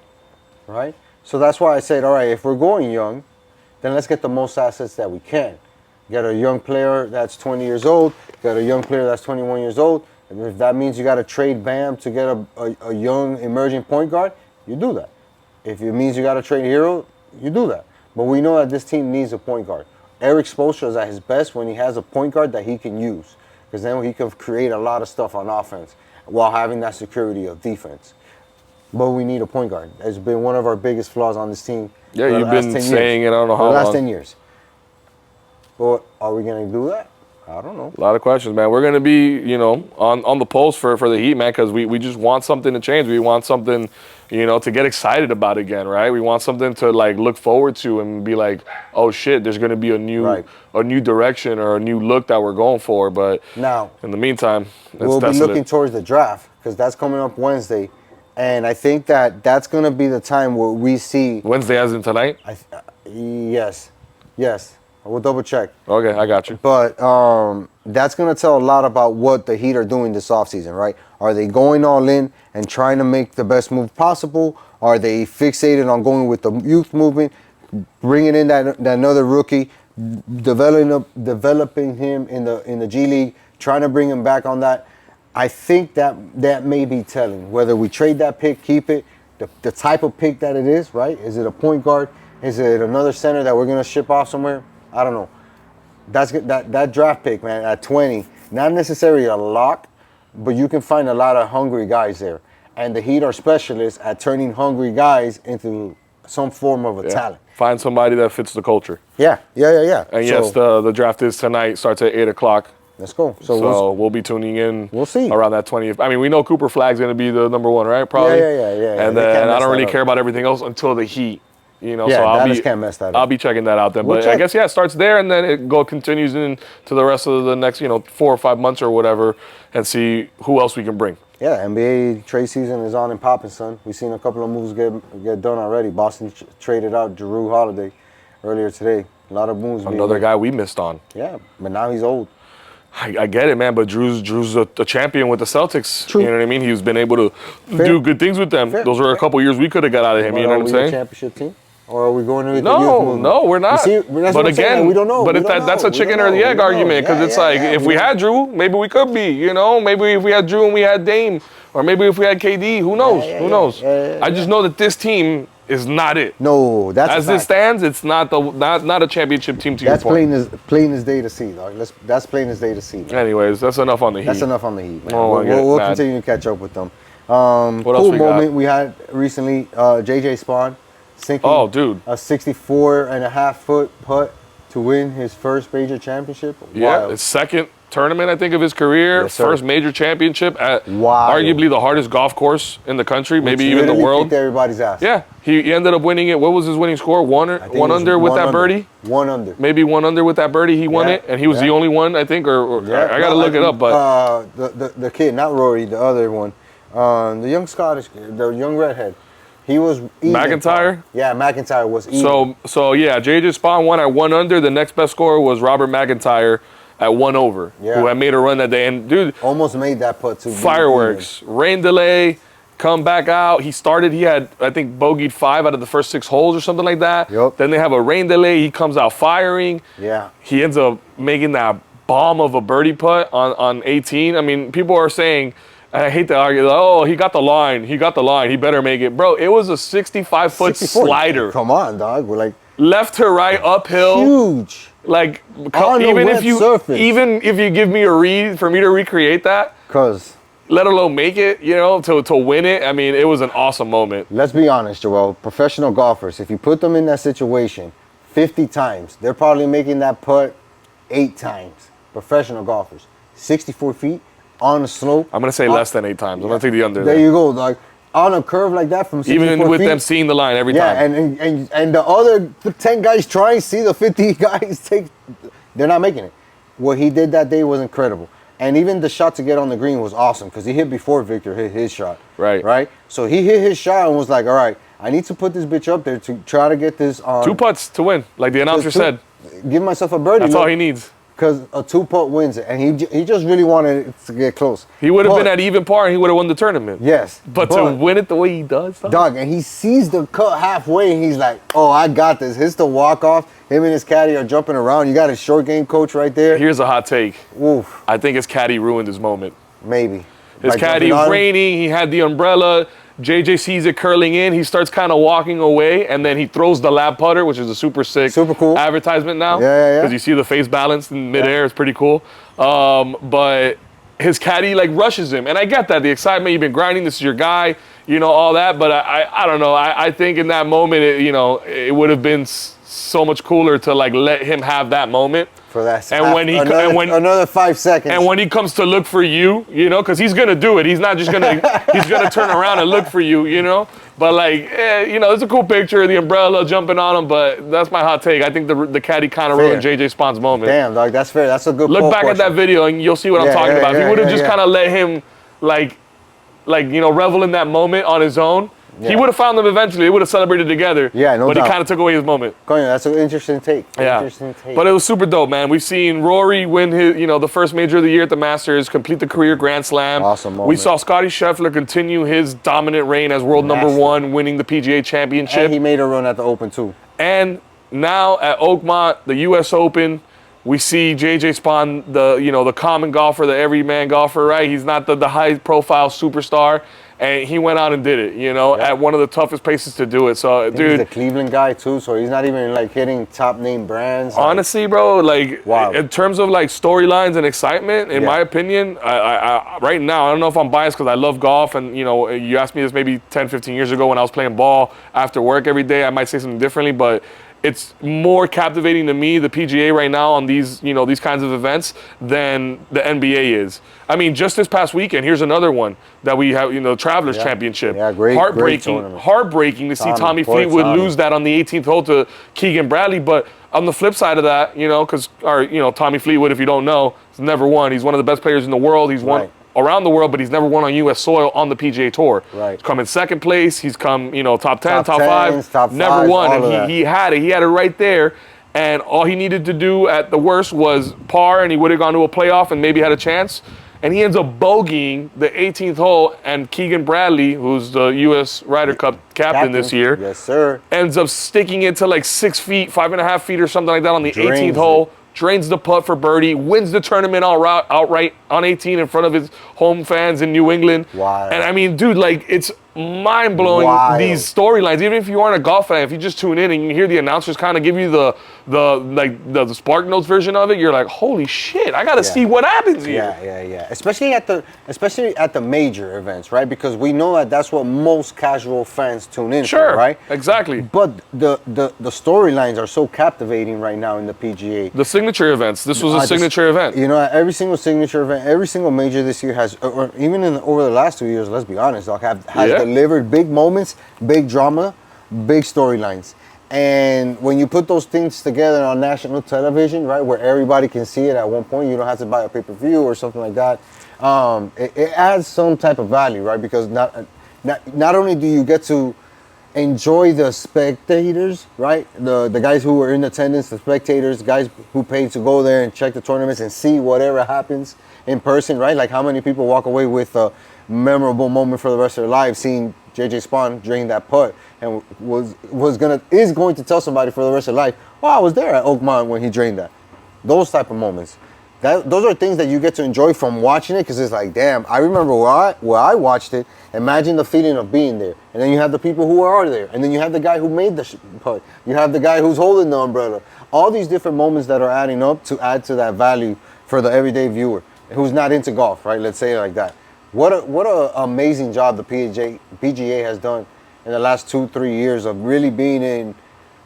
right? So that's why I said, all right, if we're going young, then let's get the most assets that we can. Get a young player that's 20 years old, got a young player that's 21 years old. And if that means you got to trade Bam to get a young emerging point guard, you do that. If it means you got to trade Hero, you do that. But we know that this team needs a point guard. Eric Spoelstra is at his best when he has a point guard that he can use, because then he can create a lot of stuff on offense while having that security of defense. But we need a point guard. It's been one of our biggest flaws on this team. Yeah, you've been saying it, I don't know how long. The last 10 years. But are we going to do that? I don't know. A lot of questions, man. We're going to be, on the pulse for the Heat, man, because we just want something to change. We want something, to get excited about again, right? We want something to, like, look forward to and be like, oh, shit, there's going to be a new direction or a new look that we're going for. But now, in the meantime, we'll be looking towards the draft, because that's coming up Wednesday. And I think that's going to be the time where we see... Wednesday as in tonight? Yes. We'll double check. Okay, I got you. But that's going to tell a lot about what the Heat are doing this offseason, right? Are they going all in and trying to make the best move possible? Are they fixated on going with the youth movement, bringing in that another rookie, developing him in the G League, trying to bring him back on that? I think that may be telling. Whether we trade that pick, keep it, the type of pick that it is, right? Is it a point guard? Is it another center that we're going to ship off somewhere? I don't know. That draft pick, man, at 20, not necessarily a lock, but you can find a lot of hungry guys there. And the Heat are specialists at turning hungry guys into some form of a talent. Find somebody that fits the culture. Yeah. And yes, the draft is tonight, starts at 8 o'clock. Let's go. So we'll be tuning in. We'll see. Around that 20th. I mean, we know Cooper Flag's going to be the number one, right? Probably. Yeah. And I don't really care about everything else until the Heat. So can't mess that up. I'll be checking that out then. But I guess, it starts there, and then it continues into the rest of the next, 4 or 5 months or whatever, and see who else we can bring. Yeah, NBA trade season is on and popping, son. We've seen a couple of moves get done already. Boston traded out Jrue Holiday earlier today. A lot of moves. Another guy we missed on. Yeah, but now he's old. I get it, man, but Drew's a champion with the Celtics. True. You know what I mean? He's been able to do good things with them. Those were a couple years we could have got out of him. You know what I'm saying? Are we a championship team? Or are we going to No, we're not. But again, we don't know. But that's a chicken or the egg argument, because it's like, if we had Drew, maybe we could be. Maybe if we had Drew and we had Dame, or maybe if we had KD, who knows? Who knows? I just know that this team is not it. No, that's as it stands, it's not a championship team. To that's your point. plain as day to see, dog. That's plain as day to see. Man. Anyways, that's enough on the Heat. That's enough on the Heat. Man. We'll continue to catch up with them. What else we got? We had recently. JJ Spawn sinking a 64.5-foot putt to win his first major championship. Yeah, his second tournament, I think, of his career. Yes, sir. First major championship at arguably the hardest golf course in the country, maybe even the world. Kicked everybody's ass. Yeah, he ended up winning it. What was his winning score? One under with that birdie? 1 under. Maybe 1 under with that birdie. He won it, and he was the only one, I think, or I got to look it up. But the kid, not Rory, the other one, the young Scottish, the young redhead. He was even. McIntyre? Yeah, McIntyre was even. So yeah, JJ Spawn won at 1 under. The next best scorer was Robert McIntyre at 1 over, who had made a run that day. And dude, almost made that putt too. Fireworks, rain delay, come back out. He had, I think, bogeyed 5 out of the first 6 holes or something like that. Yep. Then they have a rain delay. He comes out firing. Yeah. He ends up making that bomb of a birdie putt on 18. I mean, people are saying, I hate to argue, oh, he got the line. He better make it. Bro, it was a 65-foot slider. Come on, dog. We're like left to right, uphill. Huge. Like, on even the wet surface. Even if you give me a read for me to recreate that, let alone make it, to win it. I mean, it was an awesome moment. Let's be honest, Joel. Professional golfers, if you put them in that situation 50 times, they're probably making that putt 8 times. Professional golfers. 64 feet on the slope. I'm gonna say less than 8 times. I'm gonna take the under. There you go, like on a curve like that from 64 Even with feet, them seeing the line every time. and the other 10 guys trying, see the 50 guys take, they're not making it. What he did that day was incredible. And even the shot to get on the green was awesome because he hit before Victor hit his shot. Right. So he hit his shot and was like, all right, I need to put this bitch up there to try to get this on. 2 putts to win, like the announcer said. Give myself a birdie. That's all he needs. Because a 2-putt wins it. And he just really wanted it to get close. He would have been at even par and he would have won the tournament. Yes. But to win it the way he does, dog, and he sees the cut halfway and he's like, oh, I got this. Hits the walk-off. Him and his caddy are jumping around. You got a short game coach right there. Here's a hot take. Oof. I think his caddy ruined his moment. Maybe. His caddy raining, he had the umbrella. JJ sees it curling in. He starts kind of walking away, and then he throws the lab putter, which is a super sick, super cool advertisement now. Yeah. Because you see the face balance in midair. It's pretty cool. But his caddy like rushes him, and I get that, the excitement. You've been grinding. This is your guy. You know all that. But I don't know. I think in that moment, it would have been so much cooler to like let him have that moment. For that, and when he another 5 seconds, and when he comes to look for you, because he's gonna do it. He's not just gonna he's gonna turn around and look for you, But like, it's a cool picture of the umbrella jumping on him. But that's my hot take. I think the caddy kind of ruined JJ Spahn's moment. Damn, dog, that's fair. That's a good. Look back at that video and you'll see what I'm talking about. If he would have just kind of let him like revel in that moment on his own. Yeah. He would have found them eventually. They would have celebrated together. Yeah, no doubt. But he kind of took away his moment. That's an interesting take. Yeah. Interesting take. But it was super dope, man. We've seen Rory win his, the first major of the year at the Masters, complete the career Grand Slam. Awesome moment. We saw Scottie Scheffler continue his dominant reign as world number 1, winning the PGA Championship. And he made a run at the Open too. And now at Oakmont, the U.S. Open, we see JJ Spahn, the common golfer, the everyman golfer, right? He's not the high-profile superstar. And he went out and did it, at one of the toughest places to do it. So, dude, he's a Cleveland guy too, so he's not even like hitting top name brands. Honestly, bro, like wow. In terms of like storylines and excitement, in my opinion, I right now, I don't know if I'm biased because I love golf, and you asked me this maybe 10, 15 years ago when I was playing ball after work every day, I might say something differently, but it's more captivating to me, the PGA right now on these, these kinds of events than the NBA is. I mean, just this past weekend, here's another one that we have, Travelers Championship. Yeah, great. Heartbreaking to see Tommy Fleetwood lose that on the 18th hole to Keegan Bradley. But on the flip side of that, because Tommy Fleetwood, if you don't know, has never won. He's one of the best players in the world. He's won around the world, but he's never won on U.S. soil on the PGA Tour. Right. He's come in second place. He's come, top 10, top 5. Top never won, and he had it. He had it right there. And all he needed to do at the worst was par, and he would have gone to a playoff and maybe had a chance. And he ends up bogeying the 18th hole, and Keegan Bradley, who's the U.S. Ryder Cup captain this year, yes, sir, ends up sticking it to like 6 feet, 5.5 feet or something like that on the 18th hole. Drains the putt for birdie, wins the tournament outright on 18 in front of his home fans in New England. Wow. And I mean, dude, like, it's mind-blowing, these storylines. Even if you aren't a golf fan, if you just tune in and you hear the announcers kind of give you the Spark Notes version of it, you're like, holy shit, I got to see what happens here. Yeah. Especially at the major events, right? Because we know that's what most casual fans tune in for, right? Exactly. But the storylines are so captivating right now in the PGA. The signature events. This was a signature event. Every single signature event, every single major this year has, or even over the last 2 years, let's be honest, has delivered big moments, big drama, big storylines. And when you put those things together on national television, right, where everybody can see it at one point, you don't have to buy a pay-per-view or something like that. It adds some type of value, right? Because not only do you get to enjoy the spectators, right? The guys who were in attendance, the spectators, guys who paid to go there and check the tournaments and see whatever happens in person, right? Like how many people walk away with a memorable moment for the rest of their lives, seeing JJ Spahn drain that putt, and is going to tell somebody for the rest of their life, oh, I was there at Oakmont when he drained that. Those type of moments. Those are things that you get to enjoy from watching it, because it's like, damn, I remember where I watched it. Imagine the feeling of being there. And then you have the people who are there. And then you have the guy who made the putt. You have the guy who's holding the umbrella. All these different moments that are adding up to add to that value for the everyday viewer who's not into golf, right? Let's say it like that. What a amazing job the PGA has done in the last 2-3 years of really being in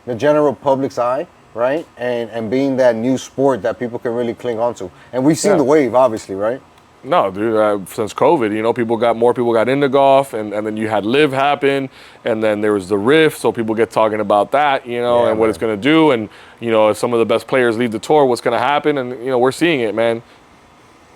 the general public's eye, right? And being that new sport that people can really cling on to. And we've seen Yeah. the wave, obviously, right? No, dude. Since COVID, more people got into golf, and then you had Live happen, and then there was the Rift, so people get talking about that, Yeah, and what it's man. gonna do, and if some of the best players leave the tour, what's gonna happen, and we're seeing it, man.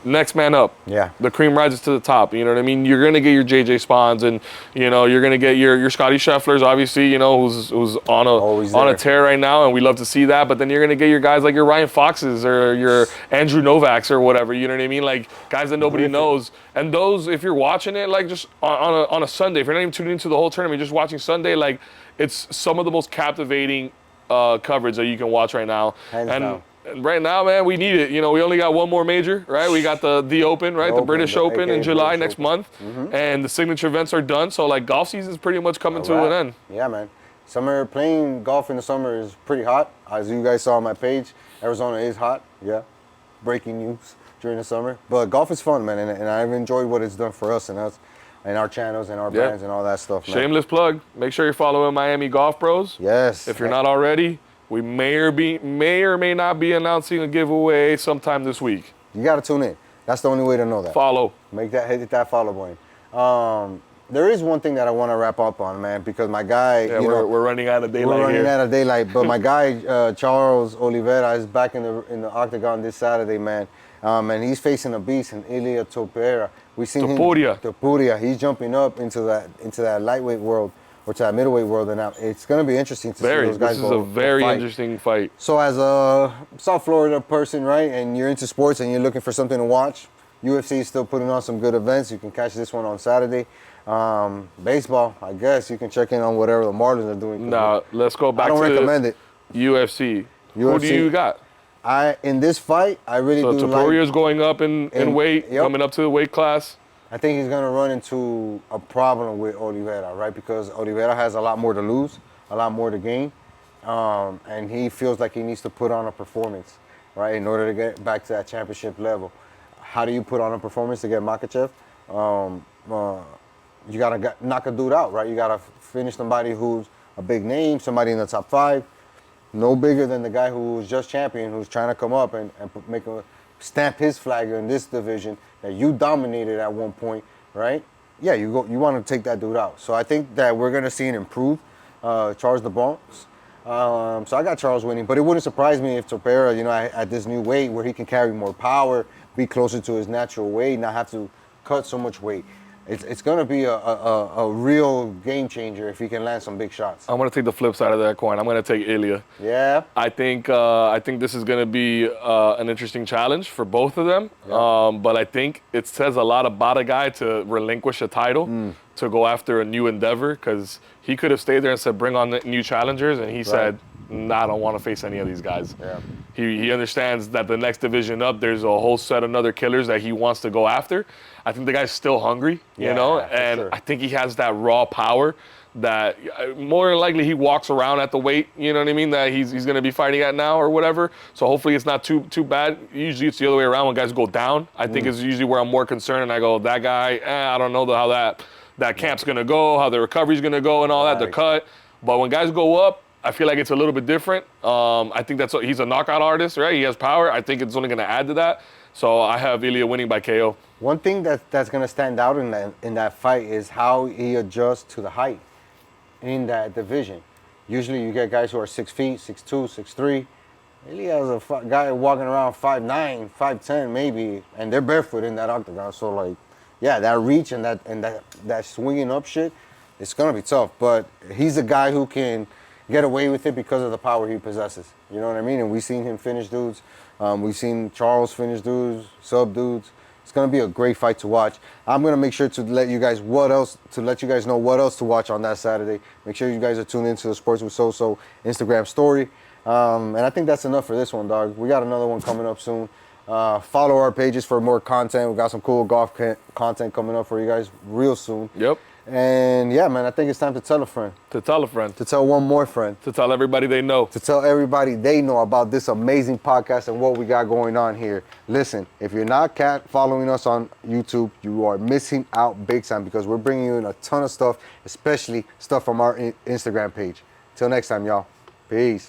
Next man up. Yeah. The cream rises to the top. You know what I mean? You're gonna get your JJ Spahns, and you're gonna get your Scotty Schefflers, obviously. Who's Always on a there. tear right now, and we love to see that. But then you're gonna get your guys like your Ryan Foxes or your Andrew Novaks or whatever. You know what I mean? Like guys that nobody Griffin. knows. And those, if you're watching it, like just on a Sunday, if you're not even tuning into the whole tournament, just watching Sunday, like it's some of the most captivating coverage that you can watch right now. Hands down. And right now, man, we need it. We only got one more major, right? We got the Open, right? The British Open in AKA July British next Open. month. And the signature events are done. So, like, golf season's pretty much coming to an end. Yeah, man. Playing golf in the summer is pretty hot. As you guys saw on my page, Arizona is hot. Yeah. Breaking news during the summer. But golf is fun, man. And I've enjoyed what it's done for us and our channels and our brands and all that stuff, man. Shameless plug. Make sure you're following Miami Golf Bros. Yes. If you're not already, we may or may not be announcing a giveaway sometime this week. You got to tune in. That's the only way to know that. Follow. Hit that follow button. There is one thing that I want to wrap up on, man, because my guy, Yeah, we're running out of daylight we're running here. out of daylight. But my guy Charles Oliveira is back in the octagon this Saturday, man, and he's facing a beast in Ilia Topuria. We seen Topuria. He's jumping up into that lightweight world or to that middleweight world, and it's going to be interesting to see those guys This is go a very fight. interesting fight. So as a South Florida person, right, and you're into sports and you're looking for something to watch, UFC is still putting on some good events. You can catch this one on Saturday. Baseball, I guess you can check in on whatever the Marlins are doing. Now let's go back I don't to recommend it. UFC. Who do you got? In this fight, I really do like. Topuria's going up in weight, yep. coming up to the weight class. I think he's going to run into a problem with Oliveira, right? Because Oliveira has a lot more to lose, a lot more to gain, and he feels like he needs to put on a performance, right, in order to get back to that championship level. How do you put on a performance to get Makhachev? You got to knock a dude out, right? You got to finish somebody who's a big name, somebody in the top 5, no bigger than the guy who was just champion, who's trying to come up and stamp his flag in this division that you dominated at one point, right? Yeah, you want to take that dude out. So I think that we're gonna see an improved Charles the Bronx. So I got Charles winning, but it wouldn't surprise me if Topuria, at this new weight where he can carry more power, be closer to his natural weight, not have to cut so much weight. It's going to be a real game changer if he can land some big shots. I'm going to take the flip side of that coin. I'm going to take Ilya. Yeah. I think this is going to be an interesting challenge for both of them. Yeah. But I think it says a lot about a guy to relinquish a title to go after a new endeavor, because he could have stayed there and said, bring on the new challengers. And he said, nah, I don't want to face any of these guys. Yeah. He understands that the next division up, there's a whole set of other killers that he wants to go after. I think the guy's still hungry, and sure. I think he has that raw power that more than likely he walks around at the weight, you know what I mean, that he's going to be fighting at now or whatever. So hopefully it's not too bad. Usually it's the other way around when guys go down. I think it's usually where I'm more concerned, and I go, that guy, I don't know how that camp's going to go, how the recovery's going to go and all that, the cut. But when guys go up, I feel like it's a little bit different. I think he's a knockout artist, right? He has power. I think it's only going to add to that. So I have Ilya winning by KO. One thing that's going to stand out in that fight is how he adjusts to the height in that division. Usually you get guys who are 6 feet, 6'2", 6'3". Ilya has a guy walking around 5'9", 5'10", maybe, and they're barefoot in that octagon. So, like, yeah, that reach and that swinging up shit, it's going to be tough. But he's a guy who can get away with it because of the power he possesses. You know what I mean? And we've seen him finish dudes. We've seen Charles finish dudes, sub dudes. It's gonna be a great fight to watch. I'm gonna make sure to let you guys know what else to watch on that Saturday. Make sure you guys are tuned into the Sports with SoSo Instagram story. And I think that's enough for this one, dog. We got another one coming up soon. Follow our pages for more content. We got some cool golf content coming up for you guys real soon. Yep. And yeah, man, I think it's time to tell a friend. To tell a friend. To tell one more friend. To tell everybody they know. To tell everybody they know about this amazing podcast and what we got going on here. Listen, if you're not following us on YouTube, you are missing out big time, because we're bringing you in a ton of stuff, especially stuff from our Instagram page. Till next time, y'all. Peace.